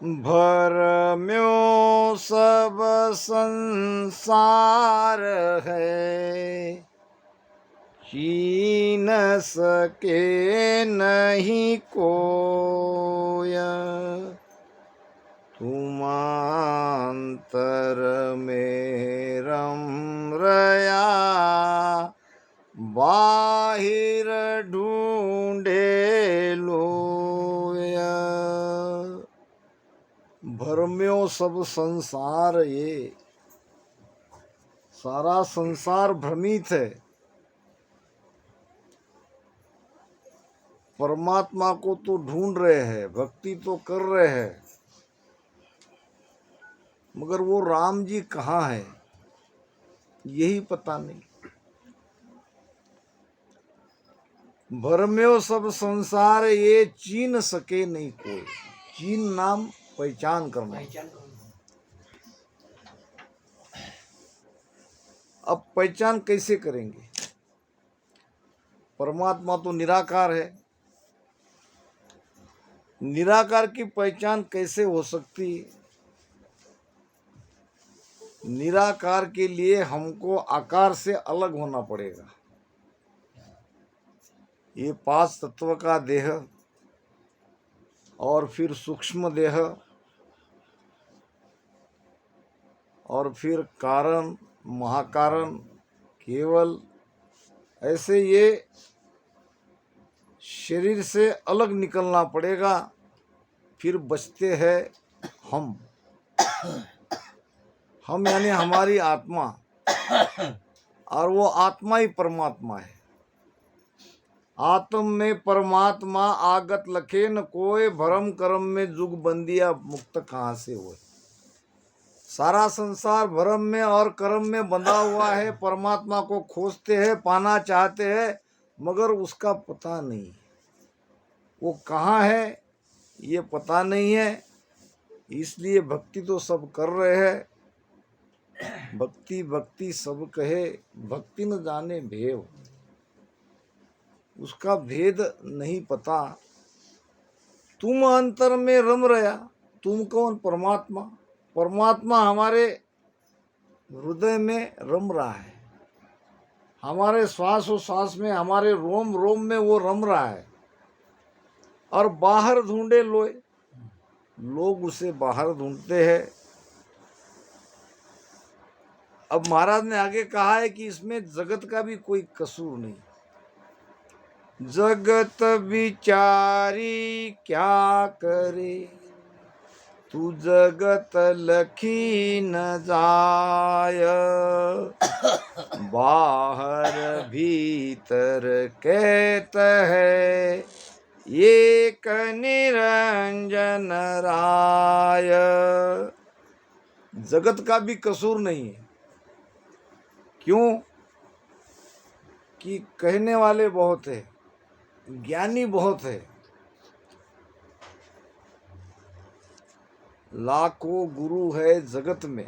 भरम्यो सब संसार है, कीन सके नहीं कोय। तुम अंतर में रम रया, बाहिर ढूंढे लोया। भरम्यो सब संसार ये, सारा संसार भ्रमित है। परमात्मा को तो ढूंढ रहे हैं, भक्ति तो कर रहे हैं, मगर वो राम जी कहाँ है यही पता नहीं। भरम्यो सब संसार ये, चीन सके नहीं कोई। चीन नाम पहचान करना। अब पहचान कैसे करेंगे? परमात्मा तो निराकार है, निराकार की पहचान कैसे हो सकती है? निराकार के लिए हमको आकार से अलग होना पड़ेगा। ये 5 तत्व का देह और फिर सूक्ष्म देह और फिर कारण, महाकारण, केवल, ऐसे ये शरीर से अलग निकलना पड़ेगा। फिर बचते हैं हम यानी हमारी आत्मा, और वो आत्मा ही परमात्मा है। आत्म में परमात्मा आगत लखे न कोय, भरम कर्म में जुग बंदिया मुक्त कहाँ से हो। सारा संसार भरम में और कर्म में बंधा हुआ है। परमात्मा को खोजते हैं, पाना चाहते हैं, मगर उसका पता नहीं, वो कहाँ है ये पता नहीं है। इसलिए भक्ति तो सब कर रहे हैं, भक्ति भक्ति सब कहे, भक्ति न जाने भेव। उसका भेद नहीं पता। तुम अंतर में रम रहा, तुम कौन? परमात्मा। परमात्मा हमारे हृदय में रम रहा है, हमारे श्वास और श्वास में, हमारे रोम रोम में वो रम रहा है। और बाहर ढूंढे लोए, लोग उसे बाहर ढूंढते हैं। अब महाराज ने आगे कहा है कि इसमें जगत का भी कोई कसूर नहीं। जगत विचारी क्या करे, तू जगत लखी न जाय। बाहर भीतर कहत है, एक निरंजन राय। जगत का भी कसूर नहीं है। क्यों? कि कहने वाले बहुत है, ज्ञानी बहुत है। लाखों गुरु है जगत में।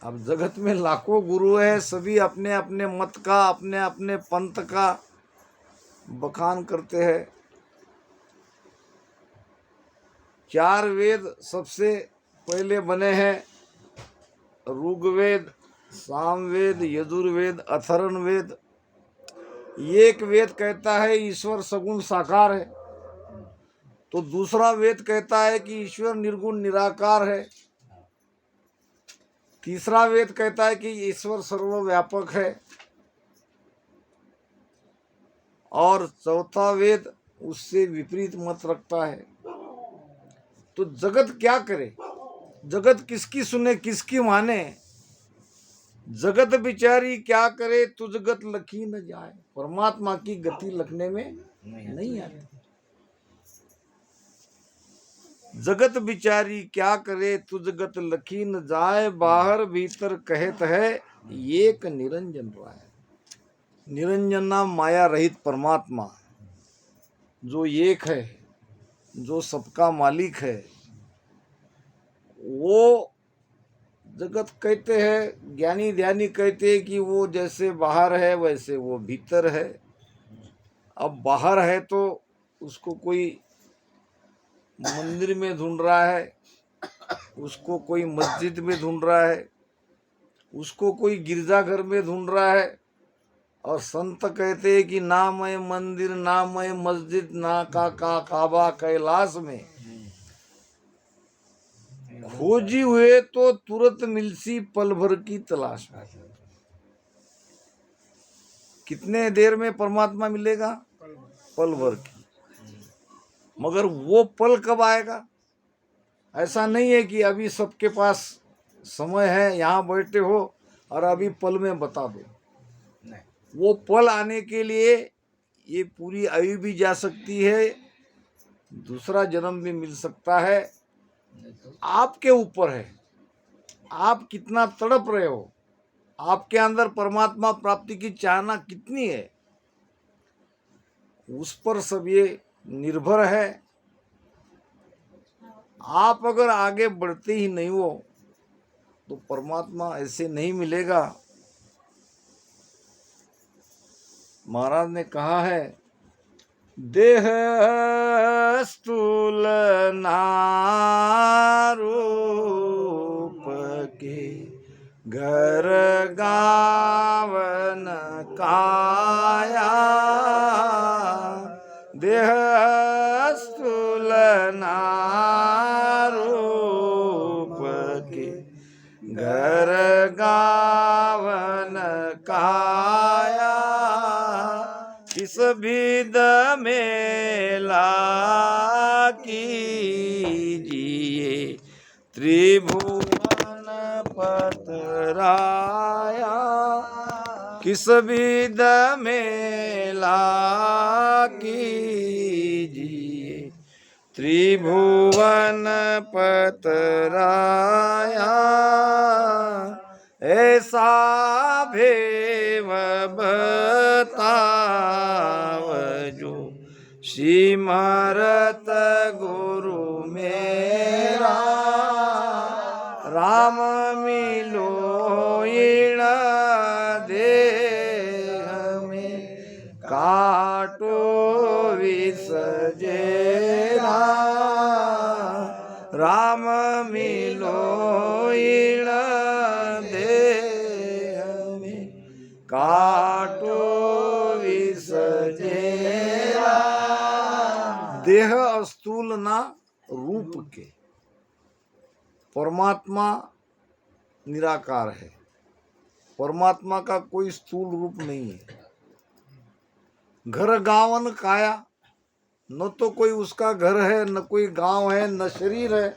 अब जगत में लाखों गुरु है, सभी अपने अपने मत का, अपने अपने पंथ का बखान करते हैं। 4 वेद सबसे पहले बने हैं, ऋग्वेद, सामवेद, यजुर्वेद, अथर्ववेद। एक वेद कहता है ईश्वर सगुण साकार है, तो दूसरा वेद कहता है कि ईश्वर निर्गुण निराकार है। तीसरा वेद कहता है कि ईश्वर सर्वव्यापक है, और चौथा वेद उससे विपरीत मत रखता है। तो जगत क्या करे? जगत किसकी सुने, किसकी माने? जगत बिचारी क्या करे, तू जगत लखी न जाए। परमात्मा की गति लखने में नहीं आती। जगत बिचारी क्या करे, तू जगत लखी न जाए। बाहर भीतर कहत है, एक निरंजन राय। निरंजन नाम माया रहित परमात्मा, जो एक है, जो सबका मालिक है। वो जगत कहते हैं, ज्ञानी ध्यानी कहते हैं कि वो जैसे बाहर है वैसे वो भीतर है। अब बाहर है तो उसको कोई मंदिर में ढूंढ रहा है, उसको कोई मस्जिद में ढूंढ रहा है, उसको कोई गिरजाघर में ढूंढ रहा है। और संत कहते हैं कि ना मैं मंदिर ना मैं मस्जिद ना का काबा कैलाश में, खोजी हुए तो तुरंत मिलसी पल भर की तलाश में। कितने देर में परमात्मा मिलेगा? पल भर की। मगर वो पल कब आएगा? ऐसा नहीं है कि अभी सबके पास समय है, यहाँ बैठे हो और अभी पल में बता दो। वो पल आने के लिए ये पूरी आयु भी जा सकती है, दूसरा जन्म भी मिल सकता है। आपके ऊपर है, आप कितना तड़प रहे हो, आपके अंदर परमात्मा प्राप्ति की चाहना कितनी है, उस पर सब ये निर्भर है। आप अगर आगे बढ़ते ही नहीं हो तो परमात्मा ऐसे नहीं मिलेगा। महाराज ने कहा है, देह स्थूल नारूप के घर गावन काया, देह स्थूल नारूप के घर गावन काया, किस विध मेला कीजिए त्रिभुवन पतराया, किस विध मेला कीजिए त्रिभुवन पतराया, ऐसा भेव बताव जो सिमरत गुरु मेरा, राम मिलो इण देह में काटो विष जेरा, राम मिलो इण देह में काटो विष जेरा। देह स्थूल ना रूप के, परमात्मा निराकार है, परमात्मा का कोई स्थूल रूप नहीं है। घर गावन काया, न तो कोई उसका घर है, न कोई गांव है, न शरीर है।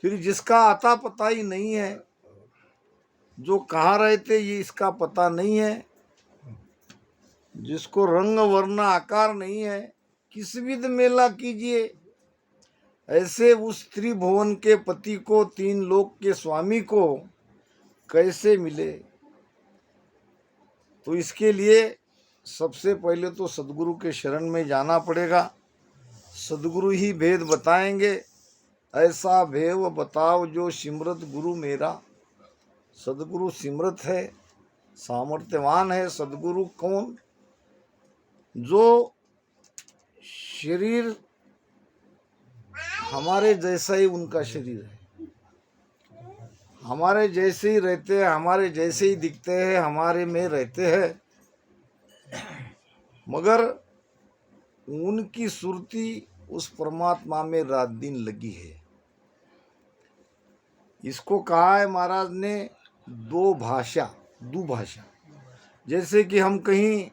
फिर जिसका आता पता ही नहीं है, जो कहाँ रहते ये इसका पता नहीं है, जिसको रंग वर्ण आकार नहीं है, किस विध मेला कीजिए। ऐसे उस त्रिभुवन के पति को, तीन लोक के स्वामी को कैसे मिले? तो इसके लिए सबसे पहले तो सदगुरु के शरण में जाना पड़ेगा। सदगुरु ही भेद बताएंगे। ऐसा भेव बताओ जो सिमरत गुरु मेरा। सदगुरु सिमरत है, सामर्थ्यवान है। सदगुरु कौन? जो शरीर हमारे जैसा ही उनका शरीर है, हमारे जैसे ही रहते हैं, हमारे जैसे ही दिखते हैं, हमारे में रहते हैं, मगर उनकी सुरती उस परमात्मा में रात दिन लगी है। इसको कहा है महाराज ने दुभाषा। जैसे कि हम कहीं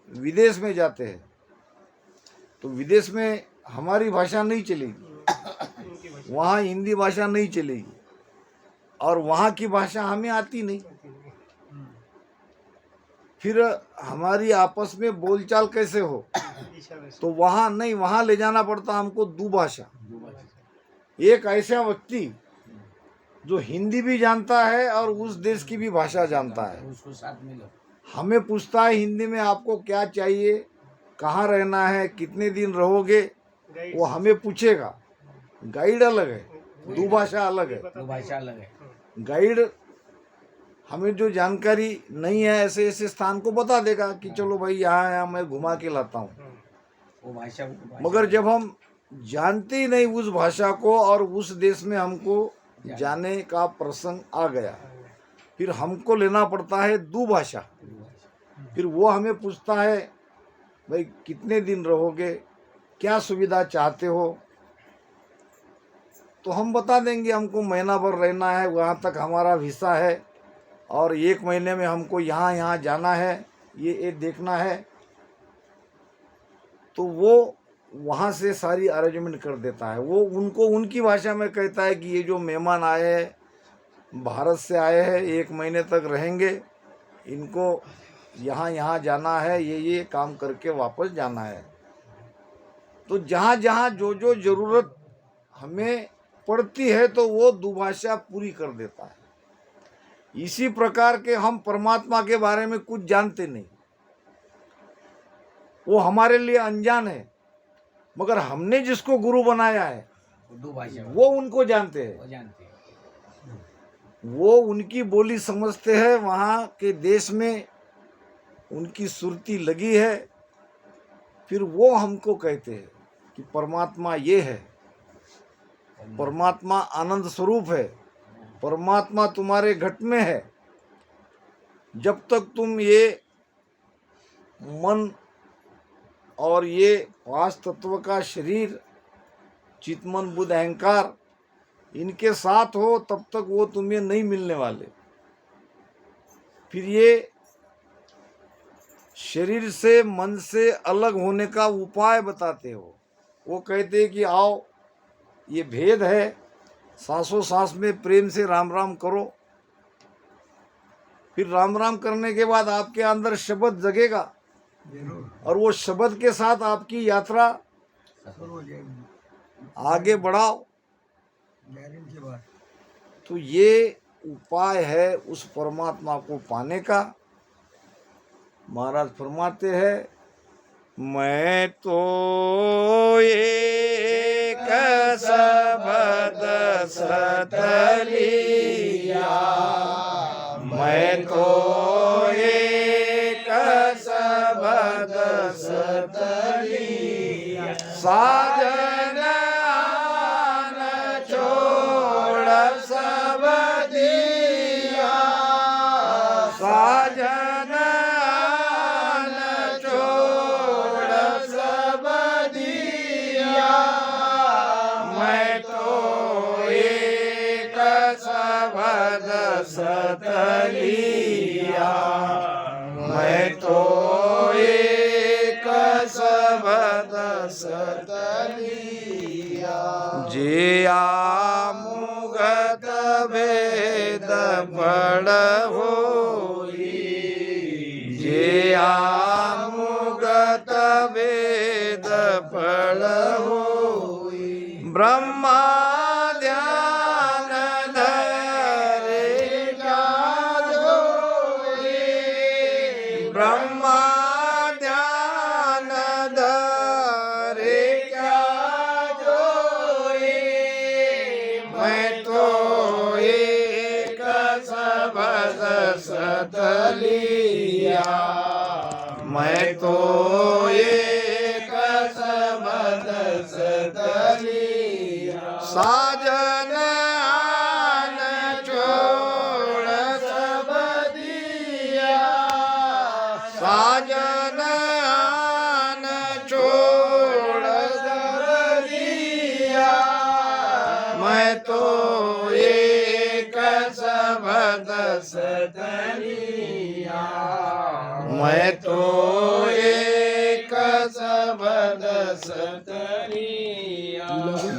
विदेश में जाते हैं तो विदेश में हमारी भाषा नहीं चलेगी, वहाँ हिंदी भाषा नहीं चलेगी, और वहाँ की भाषा हमें आती नहीं। फिर हमारी आपस में बोलचाल कैसे हो? तो वहाँ नहीं, वहाँ ले जाना पड़ता हमको दुभाषा। एक ऐसा व्यक्ति जो हिंदी भी जानता है और उस देश की भी भाषा जानता है, उसको साथ मिलो, हमें पूछता है हिंदी में आपको क्या चाहिए, कहाँ रहना है, कितने दिन रहोगे, वो हमें पूछेगा। गाइड अलग है, दुभाषा अलग है। गाइड हमें जो जानकारी नहीं है ऐसे ऐसे स्थान को बता देगा कि चलो भाई यहाँ मैं घुमा के लाता हूँ। वो भाषा मगर जब हम जानते ही नहीं उस भाषा को और उस देश में हमको जाने का प्रसंग आ गया, फिर हमको लेना पड़ता है दुभाषा। फिर वो हमें पूछता है भाई कितने दिन रहोगे, क्या सुविधा चाहते हो, तो हम बता देंगे हमको महीना भर रहना है, वहाँ तक हमारा वीसा है और 1 महीने में हमको यहाँ यहाँ जाना है, ये देखना है। तो वो वहाँ से सारी अरेंजमेंट कर देता है। वो उनको उनकी भाषा में कहता है कि ये जो मेहमान आए हैं भारत से आए हैं 1 महीने तक रहेंगे, इनको यहाँ यहाँ जाना है, ये काम करके वापस जाना है। तो जहाँ जहाँ जो जो ज़रूरत हमें पड़ती है तो वो दुभाषा पूरी कर देता है। इसी प्रकार के हम परमात्मा के बारे में कुछ जानते नहीं, वो हमारे लिए अनजान है, मगर हमने जिसको गुरु बनाया है वो उनको जानते हैं, वो उनकी बोली समझते हैं, वहाँ के देश में उनकी सुरती लगी है। फिर वो हमको कहते हैं कि परमात्मा ये है, परमात्मा आनंद स्वरूप है, परमात्मा तुम्हारे घट में है। जब तक तुम ये मन और ये 5 तत्व का शरीर चित्त मन बुद्धि अहंकार इनके साथ हो तब तक वो तुम्हें नहीं मिलने वाले। फिर ये शरीर से मन से अलग होने का उपाय बताते हो। वो कहते हैं कि आओ ये भेद है, सांसों सांस में प्रेम से राम राम करो। फिर राम राम करने के बाद आपके अंदर शब्द जगेगा और वो शब्द के साथ आपकी यात्रा आगे बढ़ाओ। तो ये उपाय है उस परमात्मा को पाने का। महाराज फरमाते हैं, मैं तो एक शब्द सतलिया, मैं तो एक शब्द सतलिया, साजन आन छोड़ सब दिया, साजन आन छोड़ सब दिया, मैं तो एक शब्द सतलिया, मैं तो एक शब्द सतलिया, जे आमुगत भेद बड़ होई, जे आमुगत भेद बड़ होई, ब्रह्मा ध्यान धरे जाजोई, ब्रह्मा ध्यान धरे क्या जोई, मैं तो एक शब्द सतलिया, मैं तो एक शब्द सतलिया, साजन आन छोड़ सब दिया, साजन आन छोड़ सब दिया, मैं तो एक शब्द सतलिया, मैं तो एक शब्द सतलिया,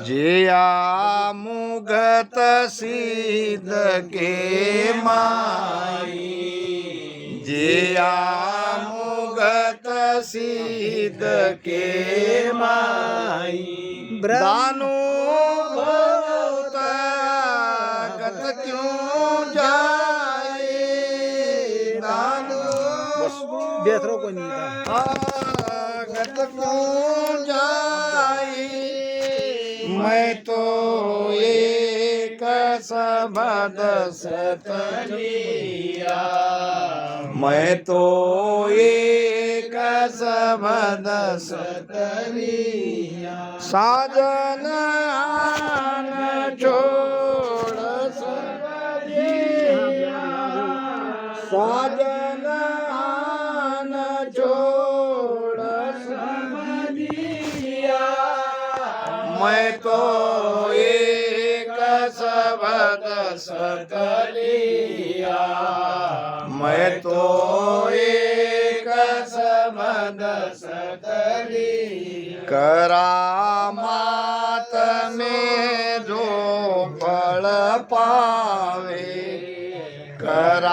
जे आमुगत सिद्ध के माई, जे आमुगत सिद्ध के माई, दानु भूत गत क्यों जाए, दानु बेहतर को नहीं था गत क्यों जाए, मैं तो एक शब्द सतलिया, मैं तो एक एक सबद सतलिया साजन आन छोड़ सबदिया साजन आन छोड़ सबदिया मैं तो एक सबद सतलिया मैं तो एक सबद सतलिया करामात में जो फल पावे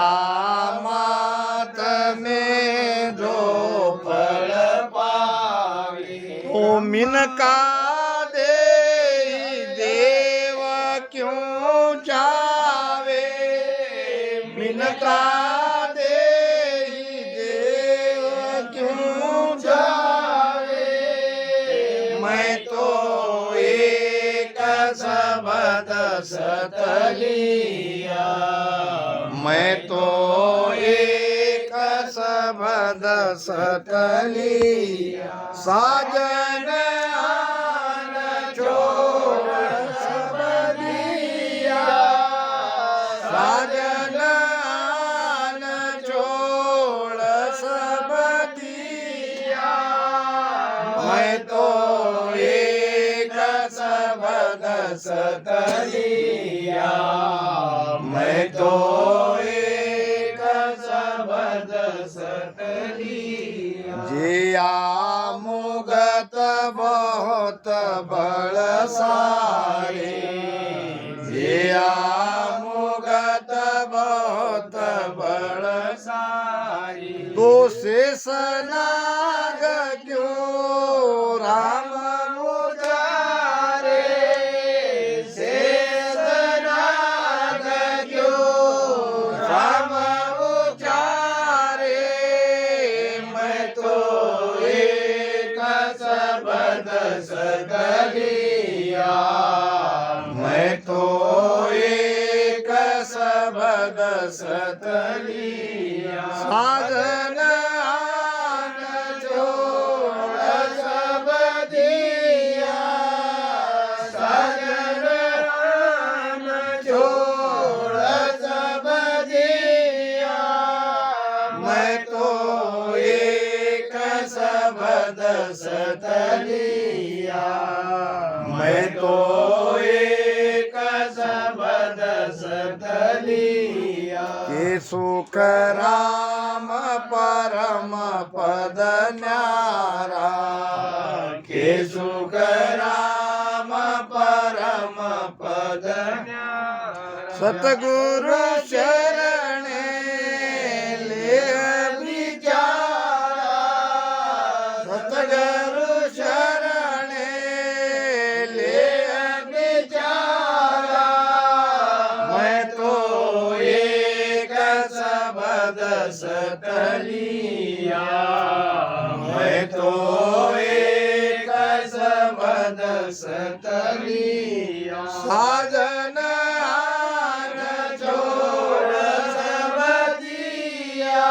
करामात में जो फल पावे तो मिनका दे देव क्यों जावे मिनका दे देव क्यों जावे मैं तो एक सबद सतलिया मैं तो एक सबद सतलिया साजन आन छोड़ सबदिया साजन आन छोड़ सबदिया मैं तो एक सबद सतलिया मैं तो एक सबद सतलिया जिया मुगत बहुत बलसारे जिया मुगत बहुत बलसारी तो शेष नाग क्यों राम मुजारे शेष नाग क्यों राम मुजारे मैं तो एक सबद सतलिया मैं तो एक सबद सतलिया साजन आन छोड़ सबदिया साजन आन छोड़ सबदिया मैं तो एक सबद सतलिया मैं तो एक सबद सतलिया के सुख राम परम पद न्यारा के सुख राम परम पद न्यारा सतगुरु शरणे ले विचारा सतगुरु शरणे ले विचारा मैं तो एक सबद सतलिया मैं तो एक सबद सतलिया साजन आन छोड़ सबदिया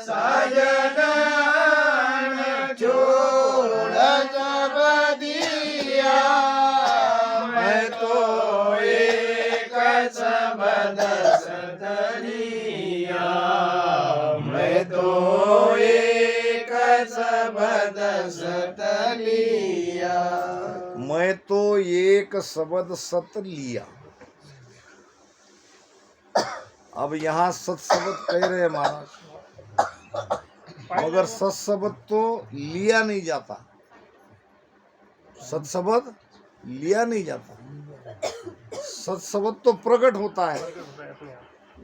साजन आन छोड़ सबदिया मैं तो एक सबद सतलिया मैं तो एक सबद सतलिया मैं तो एक शब्द सत लिया अब यहाँ सत शब्द कह रहे हैं महाराज मगर सत शब्द तो लिया नहीं जाता सत शब्द लिया नहीं जाता सत शब्द तो प्रकट होता है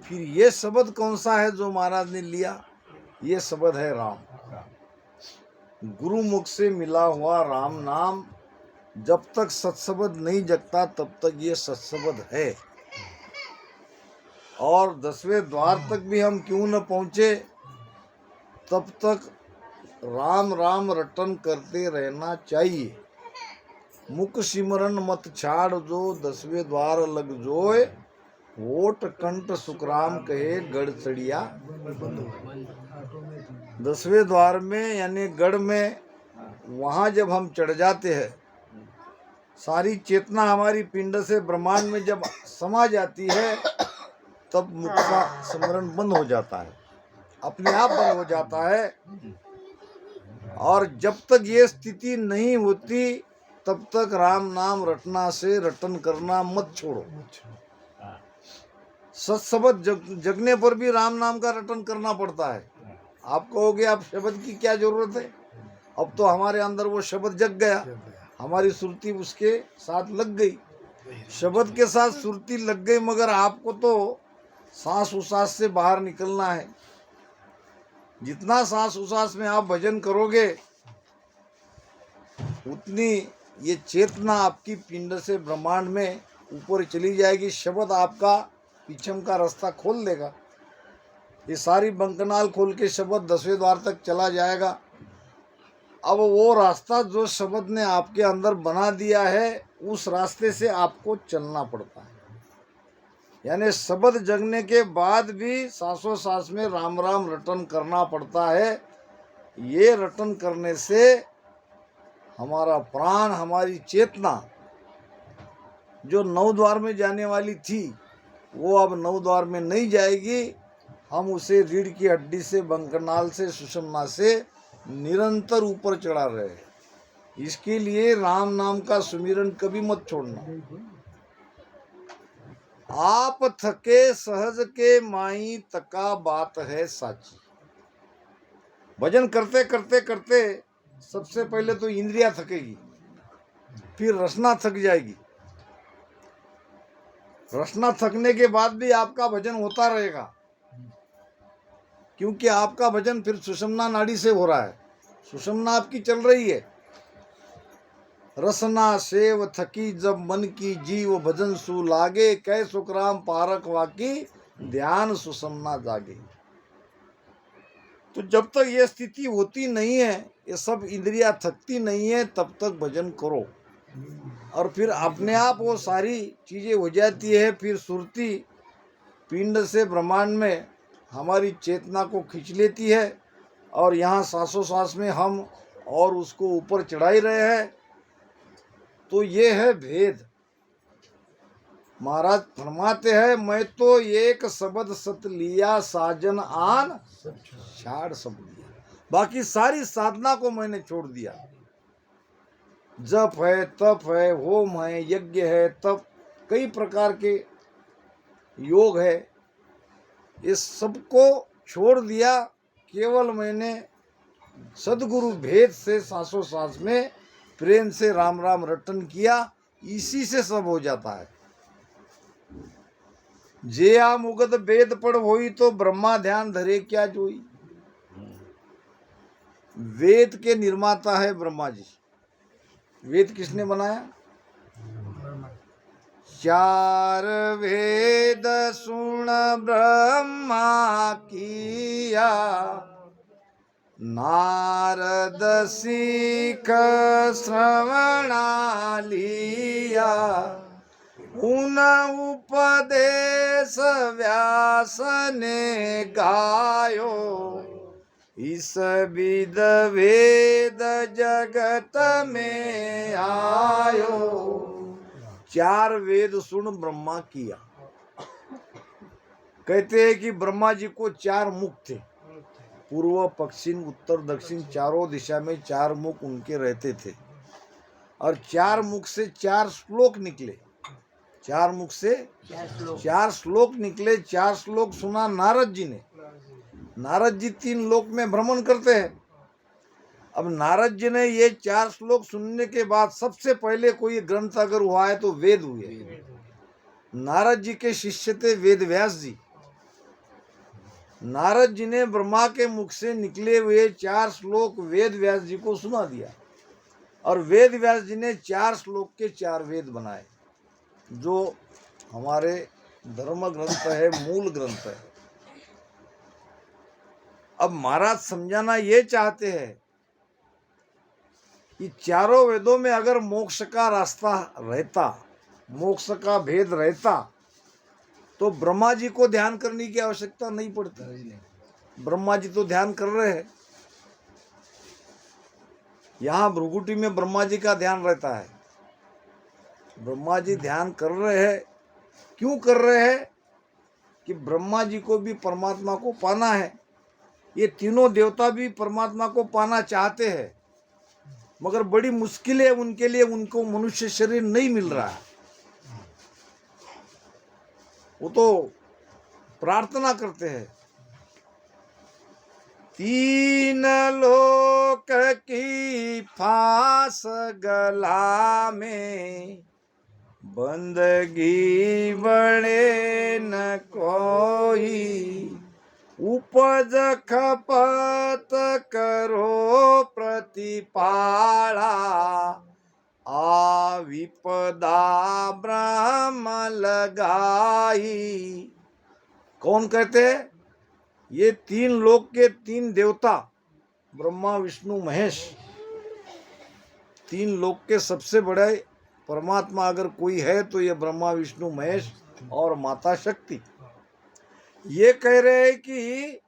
फिर ये शब्द कौन सा है जो महाराज ने लिया ये शब्द है राम गुरु मुख से मिला हुआ राम नाम जब तक सत्शब्द नहीं जगता तब तक ये सत्शब्द है और 10वें द्वार तक भी हम क्यों न पहुंचे तब तक राम राम रटन करते रहना चाहिए मुख सिमरन मत छाड़ जो 10वें द्वार लग जोए वोट कंठ सुखराम कहे गढ़ चढ़िया 10वें द्वार में यानी गढ़ में, वहाँ जब हम चढ़ जाते हैं, सारी चेतना हमारी पिंड से ब्रह्मांड में जब समा जाती है, तब मुख का स्मरण बंद हो जाता है, अपने आप बंद हो जाता है। और जब तक ये स्थिति नहीं होती, तब तक राम नाम रटना से रटन करना मत छोड़ो। सत्शब्द जगने पर भी राम नाम का रटन करना पड़ता है। आप कहोगे आप शब्द की क्या जरूरत है, अब तो हमारे अंदर वो शब्द जग गया, हमारी सुरती उसके साथ लग गई, शब्द के साथ सुरती लग गई, मगर आपको तो सांस उसास से बाहर निकलना है। जितना सांस उसास में आप भजन करोगे, उतनी ये चेतना आपकी पिंड से ब्रह्मांड में ऊपर चली जाएगी। शब्द आपका पीछम का रास्ता खोल देगा। ये सारी बंकनाल खोल के शब्द 10वें द्वार तक चला जाएगा। अब वो रास्ता जो शब्द ने आपके अंदर बना दिया है, उस रास्ते से आपको चलना पड़ता है। यानी शब्द जगने के बाद भी सांसों सांस में राम राम रटन करना पड़ता है। ये रटन करने से हमारा प्राण, हमारी चेतना जो 9 द्वार में जाने वाली थी, वो अब 9 द्वार में नहीं जाएगी। हम उसे रीढ़ की हड्डी से, बंकनाल से, सुषुम्ना से निरंतर ऊपर चढ़ा रहे हैं। इसके लिए राम नाम का सुमिरन कभी मत छोड़ना। आप थके सहज के माई तका बात है साची। भजन करते करते करते सबसे पहले तो इंद्रियां थकेगी, फिर रसना थक जाएगी। रसना थकने के बाद भी आपका भजन होता रहेगा, क्योंकि आपका भजन फिर सुषुम्ना नाड़ी से हो रहा है। सुषुम्ना आपकी चल रही है। रसना सेव थकी जब मन की जीव भजन सु लागे, कै सुखराम पारक वाकी ध्यान सुषुम्ना जागे। तो जब तक ये स्थिति होती नहीं है, ये सब इंद्रियां थकती नहीं है, तब तक भजन करो। और फिर अपने आप वो सारी चीजें हो जाती है। फिर सुरती पिंड से ब्रह्मांड में हमारी चेतना को खींच लेती है, और यहाँ सांसों सांस में हम और उसको ऊपर चढ़ा ही रहे हैं। तो ये है भेद। महाराज फरमाते हैं, मैं तो एक शब्द सत लिया साजन आन छाड़ सब लिया। बाकी सारी साधना को मैंने छोड़ दिया। जप है, तप है, होम है, यज्ञ है, तप, कई प्रकार के योग है, इस सबको छोड़ दिया। केवल मैंने सदगुरु भेद से सांसों सांस में प्रेम से राम राम रटन किया। इसी से सब हो जाता है। जे आ मुगद वेद पढ़ होई, तो ब्रह्मा ध्यान धरे क्या जोई। वेद के निर्माता है ब्रह्मा जी। वेद किसने बनाया? 4 वेद सुन ब्रह्मा किया, नारद सीख श्रवणा लिया। उन उपदेश व्यास ने गायो, इस विद वेद जगत में आयो। 4 वेद सुन ब्रह्मा किया। कहते हैं कि ब्रह्मा जी को 4 मुख थे। पूर्व, पश्चिम, उत्तर, दक्षिण, चारों दिशा में 4 मुख उनके रहते थे। और 4 मुख से 4 श्लोक निकले। 4 मुख से 4 श्लोक निकले। 4 श्लोक सुना नारद जी ने। नारद जी 3 लोक में भ्रमण करते हैं। अब नारद जी ने ये 4 श्लोक सुनने के बाद सबसे पहले कोई ग्रंथ अगर हुआ है तो वेद हुए। नारद जी के शिष्य थे वेद व्यास जी। नारद जी ने ब्रह्मा के मुख से निकले हुए 4 श्लोक वेद व्यास जी को सुना दिया, और वेद व्यास जी ने 4 श्लोक के 4 वेद बनाए, जो हमारे धर्म ग्रंथ है, मूल ग्रंथ है। अब महाराज समझाना ये चाहते हैं कि चारों वेदों में अगर मोक्ष का रास्ता रहता, मोक्ष का भेद रहता, तो ब्रह्मा जी को ध्यान करने की आवश्यकता नहीं पड़ती। ब्रह्मा जी तो ध्यान कर रहे हैं, यहाँ भ्रुकुटी में ब्रह्मा जी का ध्यान रहता है। ब्रह्मा जी ध्यान कर रहे हैं, क्यों कर रहे हैं? कि ब्रह्मा जी को भी परमात्मा को पाना है। ये तीनों देवता भी परमात्मा को पाना चाहते हैं, मगर बड़ी मुश्किल है उनके लिए, उनको मनुष्य शरीर नहीं मिल रहा है। वो तो प्रार्थना करते हैं, तीन लोक की फांस गला में, बंदगी बड़े न कोई, उपज खपत करो प्रतिपाला, आ विपदा ब्रह्म लगाई। कौन कहते हैं? ये तीन लोक के तीन देवता, ब्रह्मा विष्णु महेश, तीन लोक के सबसे बड़े परमात्मा अगर कोई है तो ये ब्रह्मा विष्णु महेश और माता शक्ति। ये कह रहे हैं कि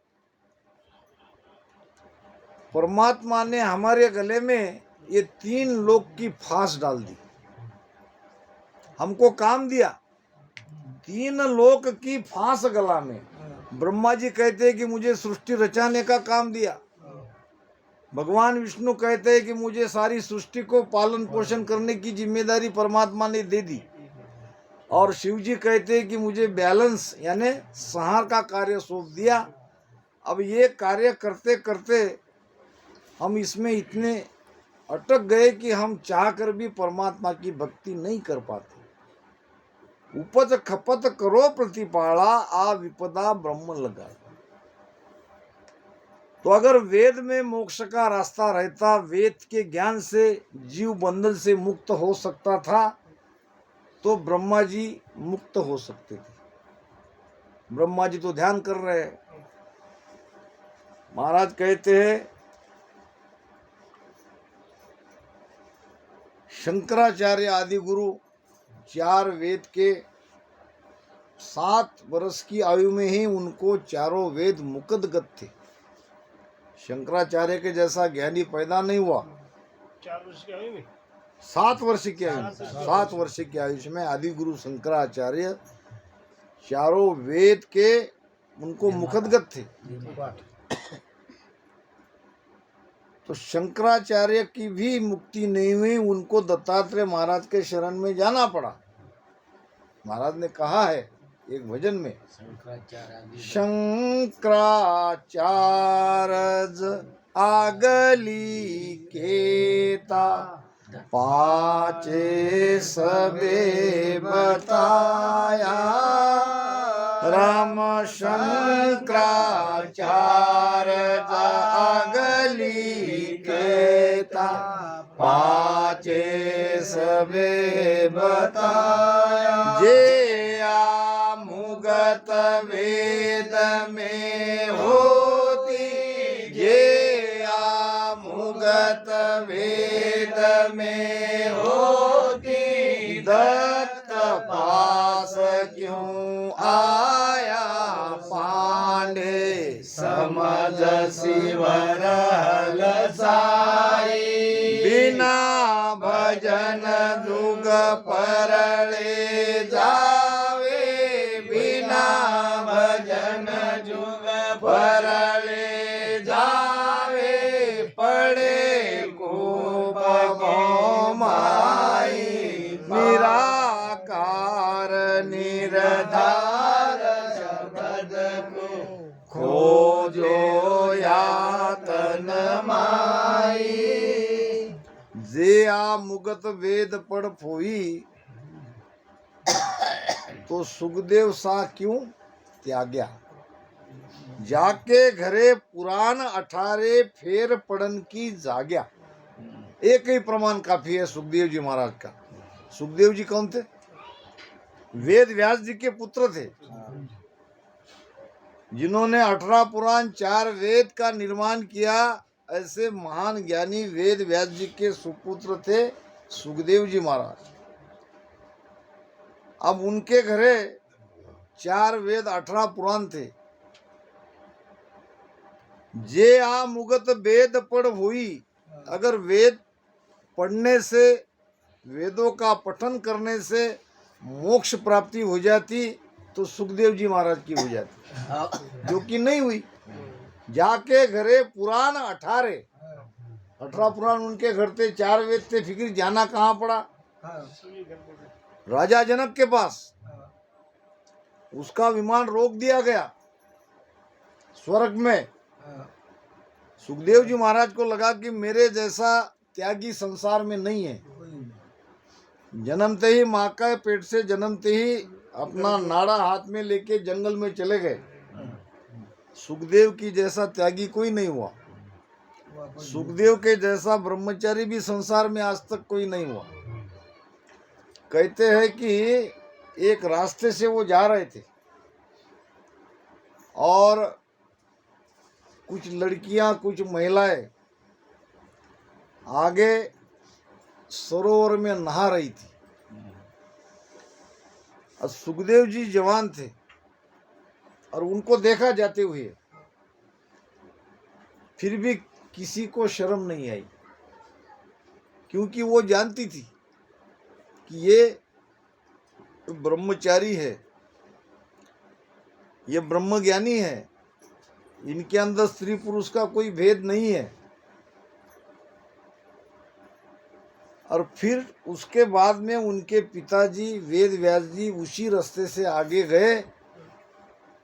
परमात्मा ने हमारे गले में ये तीन लोक की फांस डाल दी, हमको काम दिया। तीन लोक की फांस गला में। ब्रह्मा जी कहते हैं कि मुझे सृष्टि रचाने का काम दिया। भगवान विष्णु कहते हैं कि मुझे सारी सृष्टि को पालन पोषण करने की जिम्मेदारी परमात्मा ने दे दी। और शिव जी कहते हैं कि मुझे बैलेंस यानी संहार का कार्य सौंप दिया। अब ये कार्य करते करते हम इसमें इतने अटक गए कि हम चाहकर भी परमात्मा की भक्ति नहीं कर पाते। उपज खपत करो प्रतिपाला, आ विपदा ब्रह्म लगा। तो अगर वेद में मोक्ष का रास्ता रहता, वेद के ज्ञान से जीव बंधन से मुक्त हो सकता था, तो ब्रह्मा जी मुक्त हो सकते थे। ब्रह्मा जी तो ध्यान कर रहे हैं। महाराज कहते हैं, शंकराचार्य आदि गुरु 4 वेद के 7 वर्ष की आयु में ही उनको चारों वेद मुकदगत थे। शंकराचार्य के जैसा ज्ञानी पैदा नहीं हुआ। 4 वर्ष की आयु में 7 वर्ष की आयु, 7 वर्ष की आयुष में आदि गुरु शंकराचार्य चारों वेद के उनको मुखदगत थे। तो शंकराचार्य की भी मुक्ति नहीं हुई, उनको दत्तात्रेय महाराज के शरण में जाना पड़ा। महाराज ने कहा है एक भजन में, शंकराचार्य आगली केता, पाचे सबे बताया, राम शंकराचार्य आगली केता, पाचे सबे बताया, जे आ मुगत वेद में होती, जे आ मुगत वेद में होती, दत्त पास क्यों आया पांडे, समझ शिवर साई, बिना भजन जुग परले जावे, बिना भजन जुग परले जावे, पड़े को माई, निराकार निरधार शब्द को खोजो यातन माई, जे आ मुगत वेद पढ़ पोई, तो सुखदेव सा क्यों त्याग्या, जाके घरे पुराण 18 फेर पढ़न की जाग्या। एक ही प्रमाण काफी है सुखदेव जी महाराज का। सुखदेव जी कौन थे? वेद व्यास जी के पुत्र थे, जिन्होंने 18 पुराण 4 वेद का निर्माण किया। ऐसे महान ज्ञानी वेद व्यास जी के सुपुत्र थे सुखदेव जी महाराज। अब उनके घरे 4 वेद 18 पुराण थे। जे आ मुगत वेद पढ़ हुई, अगर वेद पढ़ने से, वेदों का पठन करने से मोक्ष प्राप्ति हो जाती तो सुखदेव जी महाराज की हो जाती, जो कि नहीं हुई। जाके घरे पुराण 18 पुराण उनके घर थे, 4 वेद थे, फिक्र जाना कहाँ पड़ा? राजा जनक के पास। उसका विमान रोक दिया गया स्वर्ग में। सुखदेव जी महाराज को लगा कि मेरे जैसा त्यागी संसार में नहीं है। जन्मते ही माँ का पेट से जन्मते ही अपना नाड़ा हाथ में लेके जंगल में चले गए। सुखदेव की जैसा त्यागी कोई नहीं हुआ। सुखदेव के जैसा ब्रह्मचारी भी संसार में आज तक कोई नहीं हुआ। कहते हैं कि एक रास्ते से वो जा रहे थे और कुछ लड़कियां, कुछ महिलाएं आगे सरोवर में नहा रही थी। और सुखदेव जी जवान थे और उनको देखा जाते हुए, फिर भी किसी को शर्म नहीं आई, क्योंकि वो जानती थी कि ये ब्रह्मचारी है, ये ब्रह्मज्ञानी है, इनके अंदर स्त्री पुरुष का कोई भेद नहीं है। और फिर उसके बाद में उनके पिताजी वेद व्यास जी उसी रास्ते से आगे गए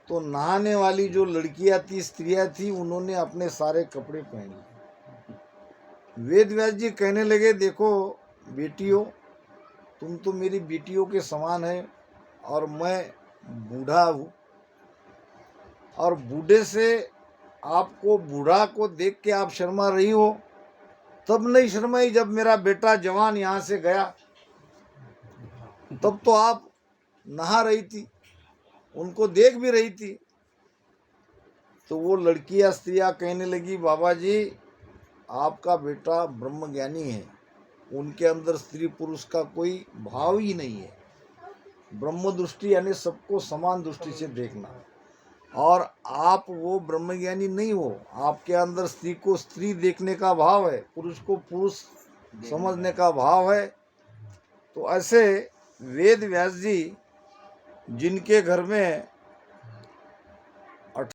तो नहाने वाली जो लड़कियां थी, स्त्रियां थी, उन्होंने अपने सारे कपड़े पहन लिए। वेद व्यास जी कहने लगे, देखो बेटियों, तुम तो मेरी बेटियों के समान है और मैं बूढ़ा हूँ, और बूढ़े से आपको, बूढ़ा को देख के आप शर्मा रही हो। तब नहीं शर्माई जब मेरा बेटा जवान यहाँ से गया, तब तो आप नहा रही थी, उनको देख भी रही थी। तो वो लड़कियां, स्त्रियां कहने लगी, बाबा जी आपका बेटा ब्रह्मज्ञानी है, उनके अंदर स्त्री पुरुष का कोई भाव ही नहीं है। ब्रह्म दृष्टि यानी सबको समान दृष्टि से देखना, और आप वो ब्रह्मज्ञानी नहीं हो, आपके अंदर स्त्री को स्त्री देखने का भाव है, पुरुष को पुरुष समझने का भाव है। तो ऐसे वेद व्यास जी जिनके घर में